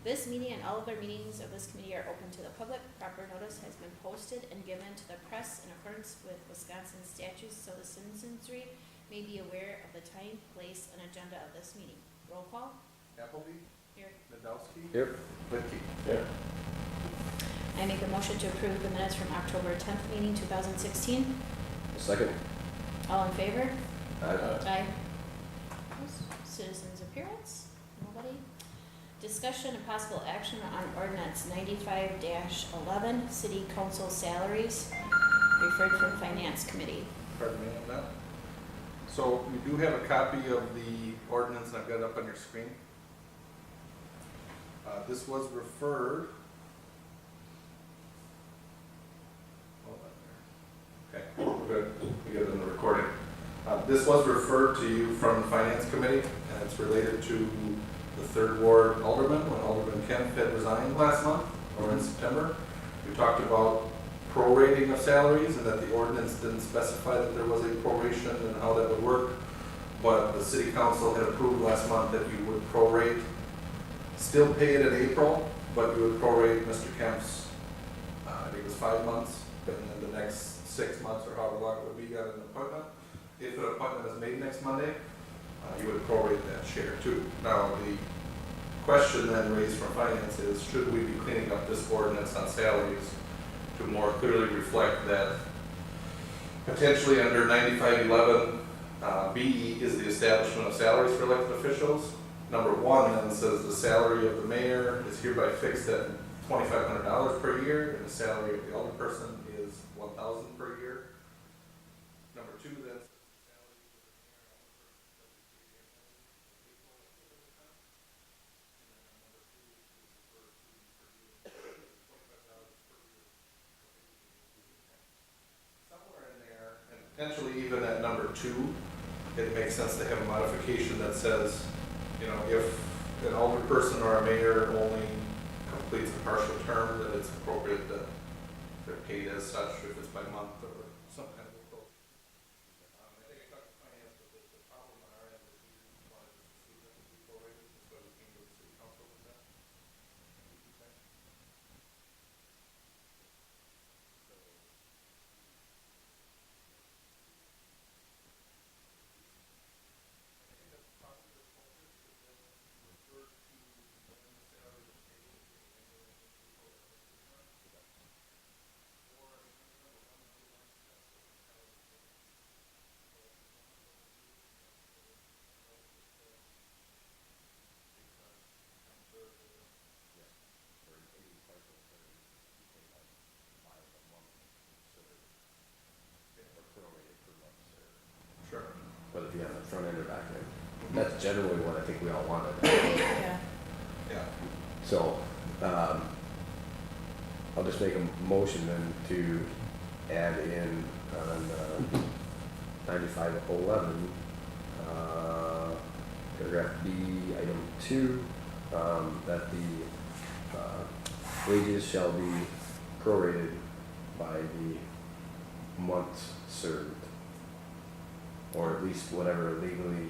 This meeting and all other meetings of this committee are open to the public. Proper notice has been posted and given to the press in accordance with Wisconsin statutes, so the citizenry may be aware of the time, place, and agenda of this meeting. Roll call. Appleby. Here. Nadowski. Here. Litkey. Here. I make a motion to approve the minutes from October 10th meeting, 2016. Second. All in favor? Aye. Aye. Citizens appearance? Nobody? Discussion and possible action on ordinance 95-11, city council salaries, referred from finance committee. Pardon me on that. So you do have a copy of the ordinance, and I've got it up on your screen. This was referred. Hold on there. Okay, we're good. We get it in the recording. This was referred to you from the finance committee, and it's related to the 3rd Ward alderman, when Alderman Kemp had resigned last month, or in September. We talked about prorating of salaries, and that the ordinance didn't specify that there was a proration and how that would work. But the city council had approved last month that you would prorate, still pay it in April, but you would prorate Mr. Kemp's, I think it was 5 months, and then the next 6 months, or however long it would be, got an appointment. If an appointment is made next Monday, you would prorate that share too. Now, the question then raised from finance is, should we be cleaning up this ordinance on salaries to more clearly reflect that potentially under 9511 B is the establishment of salaries for elected officials. Number 1 then says the salary of the mayor is hereby fixed at $2,500 per year, and the salary of the alderperson is $1,000 per year. Number 2 then says the salary of the mayor and alderperson is somewhere in there, and potentially even at number 2, it makes sense to have a modification that says, you know, if an alderperson or a mayor only completes a partial term, that it's appropriate that they're paid as such, if it's by month or some kind of approach. I think I talked to finance, but the problem on our end is we wanted to see that to be prorated, that's why we came to the city council with that. Sure. Whether it be on the front end or back end. That's generally what I think we all wanted. Yeah. Yeah. So, I'll just make a motion then to add in on 9511, paragraph B, item 2, that the wages shall be prorated by the months served, or at least whatever legally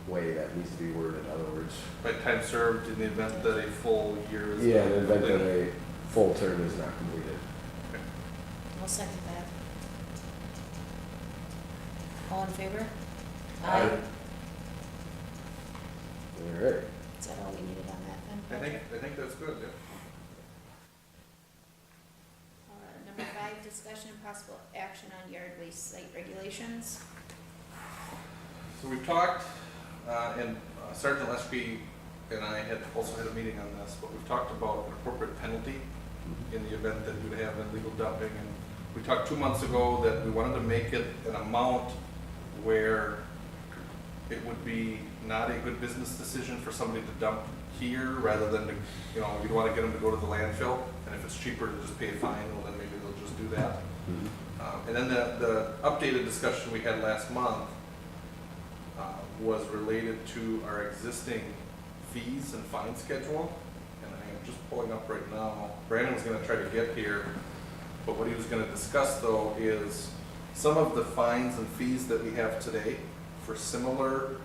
way that needs to be worded. In other words, By time served in the event that a full year is. yeah, in the event that a full term is not completed. I'll second that. All in favor? Aye. All right. Is that all we needed on that then? I think that's good, yeah. Number 5, discussion and possible action on yard waste site regulations. So we've talked, and Sergeant Leskey and I had also had a meeting on this, but we've talked about an appropriate penalty in the event that you'd have illegal dumping. And we talked 2 months ago that we wanted to make it an amount where it would be not a good business decision for somebody to dump here rather than to, you know, you'd want to get them to go to the landfill. And if it's cheaper to just pay a fine, well then maybe they'll just do that. And then the updated discussion we had last month was related to our existing fees and fine schedule. And I am just pulling up right now. Brandon was going to try to get here, but what he was going to discuss though is some of the fines and fees that we have today for similar,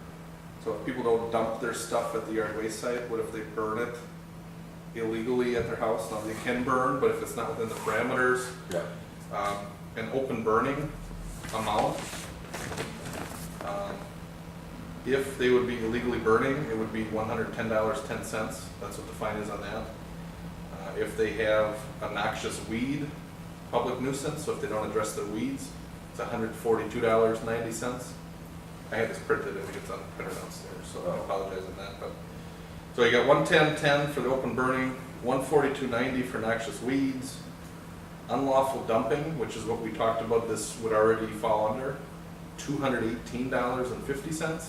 so if people don't dump their stuff at the yard waste site, what if they burn it illegally at their house. Now, they can burn, but if it's not within the parameters, Yeah. an open burning amount. If they would be illegally burning, it would be $110.10. That's what the fine is on that. If they have a noxious weed, public nuisance, so if they don't address their weeds, it's $142.90. I had this printed, I think it's on the printer downstairs, so I apologize on that, but. So you got 110.10 for the open burning, 142.90 for noxious weeds, unlawful dumping, which is what we talked about, this would already fall under, $218.50.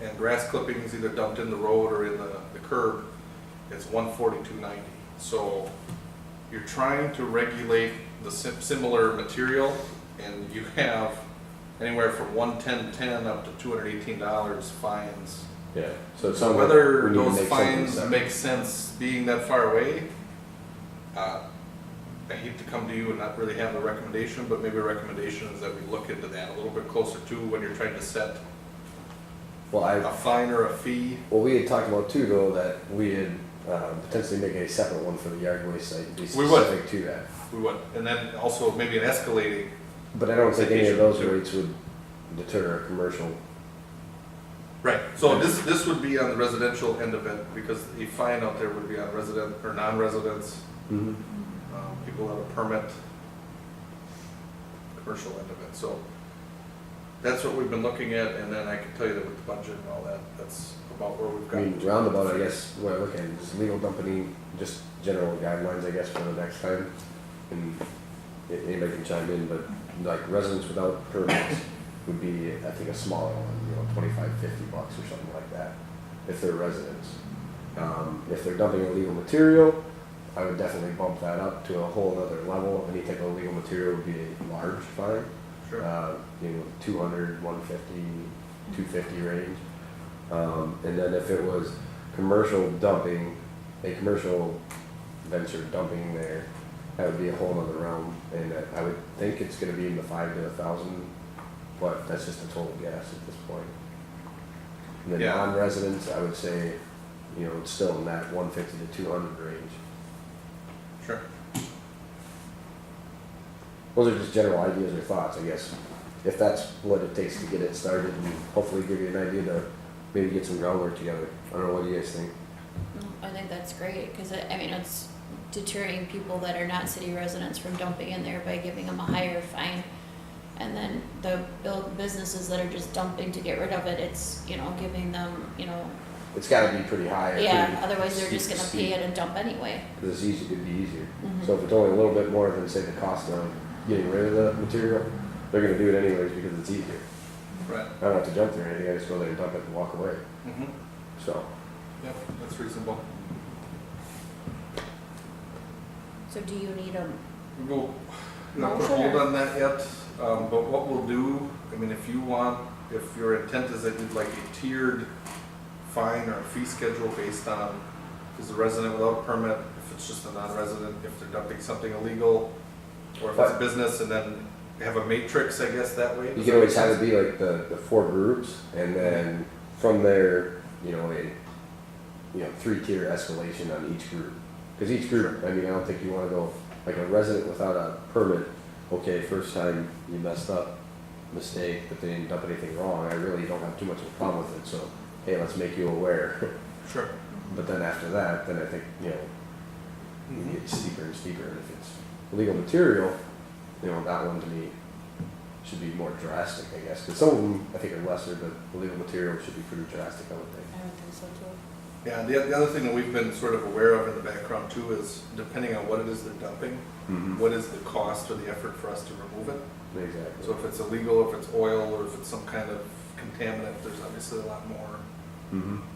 And grass clippings either dumped in the road or in the curb, it's $142.90. So you're trying to regulate the similar material, and you have anywhere from $110.10 up to $218 fines. Yeah, so it sounds like Whether we need to those make something fines separate. make sense being that far away, I hate to come to you and not really have a recommendation, but maybe a recommendation is that we look into that a little bit closer too when you're trying to set Well, a fine or a fee. Well, we had talked about too, though, that we had potentially make a separate one for the yard waste site, and be We would. specific to that. We would, and then also maybe an escalating. But I don't think any of those Too. rates would deter a commercial. Right. So this would be on the residential end of it, because the fine out there would be on resident or non-residents, people that have a permit, commercial end of it. So that's what we've been looking at, and then I can tell you that with the budget and all that, that's about where we've I mean, got. roundabout, I guess, what I look at is legal dumping, just general guidelines, I guess, for the next time. And anybody can chime in, but like residents without permits would be, I think, a smaller one, $25, $50 or something like that, if they're residents. If they're dumping illegal material, I would definitely bump that up to a whole other level. Any type of illegal material would be a large fine. Sure. 200, 150, 250 range. And then if it was commercial dumping, a commercial venture dumping there, that would be a whole other realm. And I would think it's gonna be in the 5 to 1,000, but that's just a total guess at this point. And then Yeah. non-residents, I would say, it's still in that 150 to 200 range. Sure. Those are just general ideas or thoughts, I guess. If that's what it takes to get it started and hopefully give you an idea to maybe get some groundwork together. I don't know, what do you guys think? I think that's great, because it's deterring people that are not city residents from dumping in there by giving them a higher fine. And then the businesses that are just dumping to get rid of it, it's, giving them, It's gotta be pretty high. or yeah, pretty otherwise they're just steep- gonna pay it and dump anyway. Cause it's easy, it'd be easier. Mhm. So if it's only a little bit more than, say, the cost of getting rid of the material, they're gonna do it anyways because it's easier. Right. I don't have to jump through anything, I just go there and dump it and walk away. Mm-hmm. So, Yep, that's reasonable. So do you need a, We'll not put a Motion hold or- on that yet, but what we'll do, if you want, if your intent is that you'd like a tiered fine or a fee schedule based on, is a resident without a permit, if it's just a non-resident, if they're dumping something illegal, or if it's a business, and then have a matrix, I guess, that way. you can always have it be like the 4 groups, and then from there, a 3-tier escalation on each group. Cause each group, I don't think you wanna go, like a resident without a permit, okay, first time you messed up, mistake, but they didn't dump anything wrong, I really don't have too much of a problem with it, so, hey, let's make you aware. Sure. But then after that, then I think, it Mhm. gets steeper and steeper, and if it's illegal material, that one to me should be more drastic, I guess, cause some of them, I think, are lesser, but illegal material should be pretty drastic, I would think. I would think so too. Yeah, and the other thing that we've been sort of aware of in the background too is, depending on what it is they're dumping, what is the cost or the effort for us to remove it? Exactly. So if it's illegal, if it's oil, or if it's some kind of contaminant, there's obviously a lot more.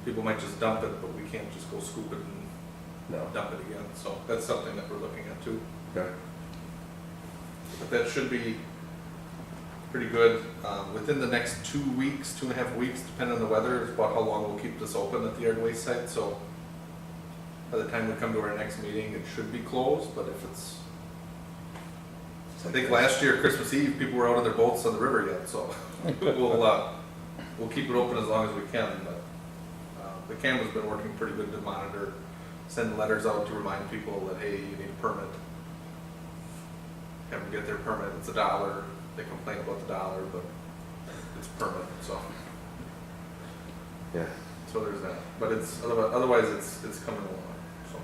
People might just dump it, but we can't just go scoop it and No. dump it again, so that's something that we're looking at too. Okay. But that should be pretty good. Within the next 2 weeks, 2.5 weeks, depending on the weather, is about how long we'll keep this open at the yard waste site, so by the time we come to our next meeting, it should be closed, but if it's, I think last year, Christmas Eve, people were out on their boats on the river yet, so we'll keep it open as long as we can, but the camera's been working pretty good to monitor send letters out to remind people that, hey, you need a permit. Have them get their permit, it's $1, they complain about the dollar, but it's a permit, so. Yeah. So there's that, but it's, otherwise it's coming along, so.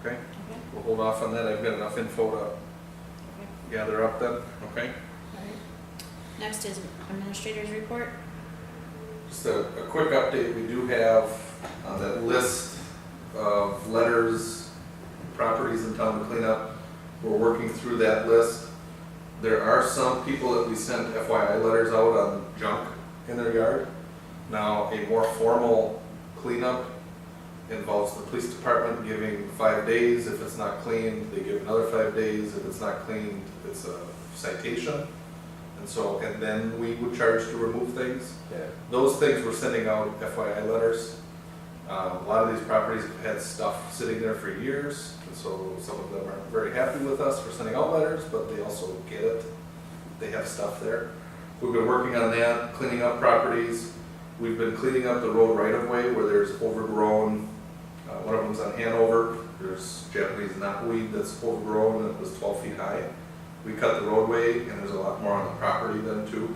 Okay, Okay, we'll hold off on that, I've got enough info to okay, gather up then, okay? all right. Next is administrator's report. Just a quick update, we do have that list of letters, properties in town to clean up. We're working through that list. There are some people that we sent FYI letters out on junk in their yard. Now, a more formal cleanup involves the police department giving 5 days. If it's not cleaned, they give another 5 days. If it's not cleaned, it's a citation. And then we would charge to remove things. Yeah. Those things we're sending out FYI letters. A lot of these properties have had stuff sitting there for years, and so some of them aren't very happy with us for sending out letters, but they also get it. They have stuff there. We've been working on that, cleaning up properties. We've been cleaning up the road right-of-way where there's overgrown, one of them's on Hanover, there's Japanese knotweed that's overgrown and it was 12 feet high. We cut the roadway and there's a lot more on the property then too.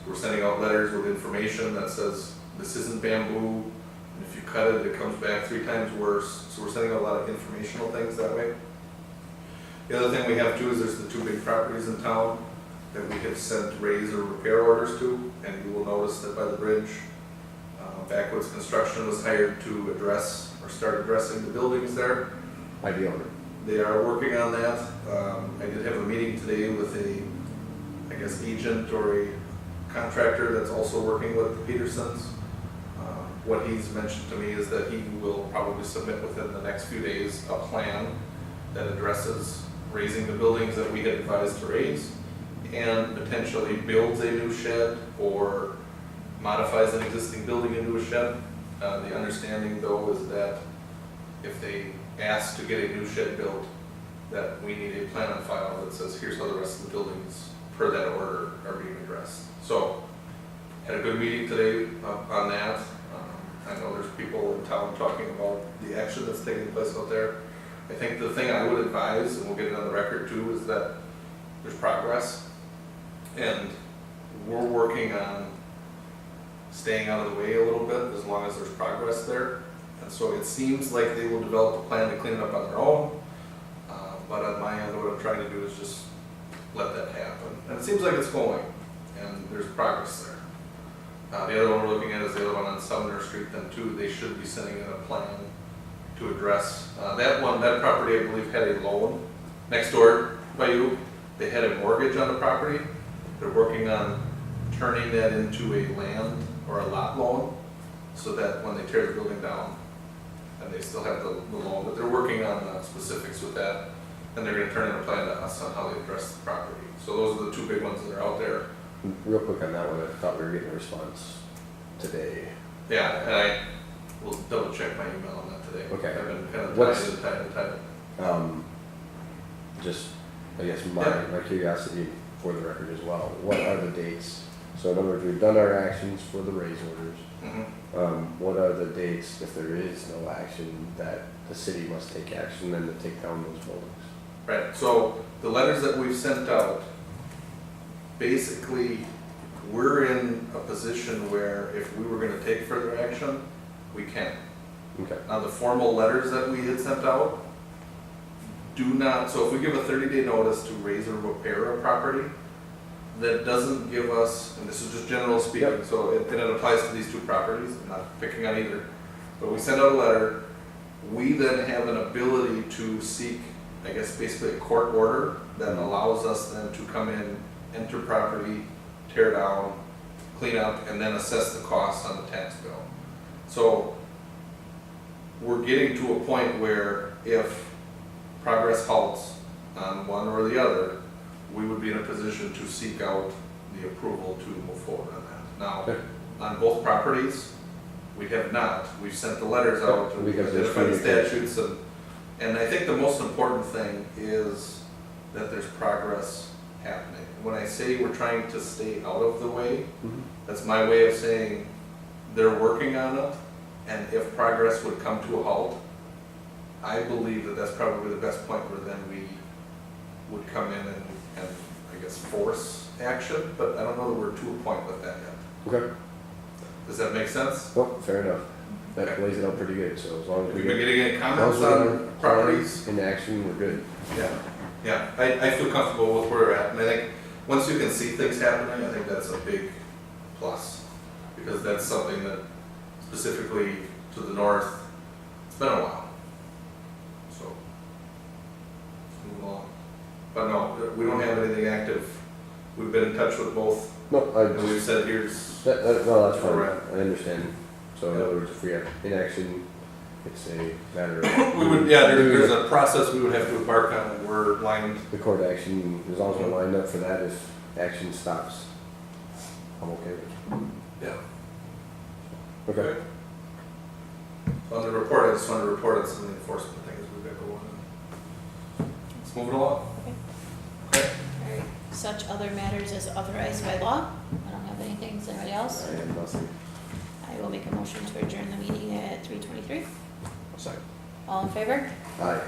So we're sending out letters with information that says, this isn't bamboo, and if you cut it, it comes back 3 times worse. So we're sending out a lot of informational things that way. The other thing we have too is there's the 2 big properties in town that we have sent raise or repair orders to, and you will notice that by the bridge, Backwoods Construction was hired to address or start addressing the buildings there. By the owner. They are working on that. I did have a meeting today with a, I guess, agent or a contractor that's also working with the Petersons. What he's mentioned to me is that he will probably submit within the next few days a plan that addresses raising the buildings that we had advised to raise and potentially builds a new shed or modifies an existing building into a shed. The understanding though is that if they ask to get a new shed built, that we need a plan on file that says here's how the rest of the buildings per that order are being addressed. So, had a good meeting today on that. I know there's people in town talking about the action that's taking place out there. I think the thing I would advise, and we'll get it on the record too, is that there's progress. And we're working on staying out of the way a little bit as long as there's progress there. And so it seems like they will develop a plan to clean it up on their own. But on my end, what I'm trying to do is just let that happen. And it seems like it's going, and there's progress there. The other one we're looking at is the other one on Sumner Street then too. They should be sending in a plan to address. That property I believe had a loan next door by you. They had a mortgage on the property. They're working on turning that into a land or a lot loan so that when they tear the building down, and they still have the loan, but they're working on specifics with that, and they're gonna turn in a plan to us on how they address the property. So those are the 2 big ones that are out there. Real quick on that one, I thought we were getting a response today. Yeah, and I will double check my email on that today. Okay. I've been kind of What's- tied. Just, I guess my curiosity for the record as well, what are the dates? So in other words, we've done our actions for the raise orders. Mhm. What are the dates, if there is no action, that the city must take action then to take down those buildings? Right, so the letters that we've sent out, basically, we're in a position where if we were gonna take further action, we can. Okay. Now, the formal letters that we had sent out do not, so if we give a 30-day notice to raise or repair a property, that doesn't give us, and this is just general speaking, Yep. so it applies to these 2 properties, I'm not picking on either, but we send out a letter, we then have an ability to seek, I guess, basically a court order that allows us then to come in, enter property, tear down, clean up, and then assess the costs on the tax bill. So we're getting to a point where if progress halts on one or the other, we would be in a position to seek out the approval to move forward on that. Now, Okay. on both properties, we have not. We've sent the letters out to Because there's identify the communication. statutes, and I think the most important thing is that there's progress happening. When I say we're trying to stay out of the way, Mhm. that's my way of saying they're working on it, And if progress would come to a halt, I believe that that's probably the best point where then we would come in and I guess, force action, but I don't know that we're to a point with that yet. Okay. Does that make sense? Oh, fair enough. That Okay. lays it out pretty good, so as long as Have we you been get getting any as long comments as we on get properties? in action, we're good. Yeah, I feel comfortable with where we're at, and I think, once you can see things happening, I think that's a big plus. Because that's something that specifically to the north, it's been a while. So, let's move along. But no, we don't have anything active. We've been in touch with both, No, and we've said here's, no, that's fine. Alright. I understand. So in Yeah. other words, if we have inaction, it's a matter of we would, yeah, there's a process we would have to embark on, and we're lined. the court action. As long as we're lined up for that, if action stops, I'm okay with Yeah. it. Okay. On the report, I just want to report on some of the enforcement things we've got going on. Let's move it along. Okay. Alright, such other matters as authorized by law. I don't have anything. Does anybody else? I have nothing. I will make a motion to adjourn the meeting at 3:23. Second. All in favor? Aye.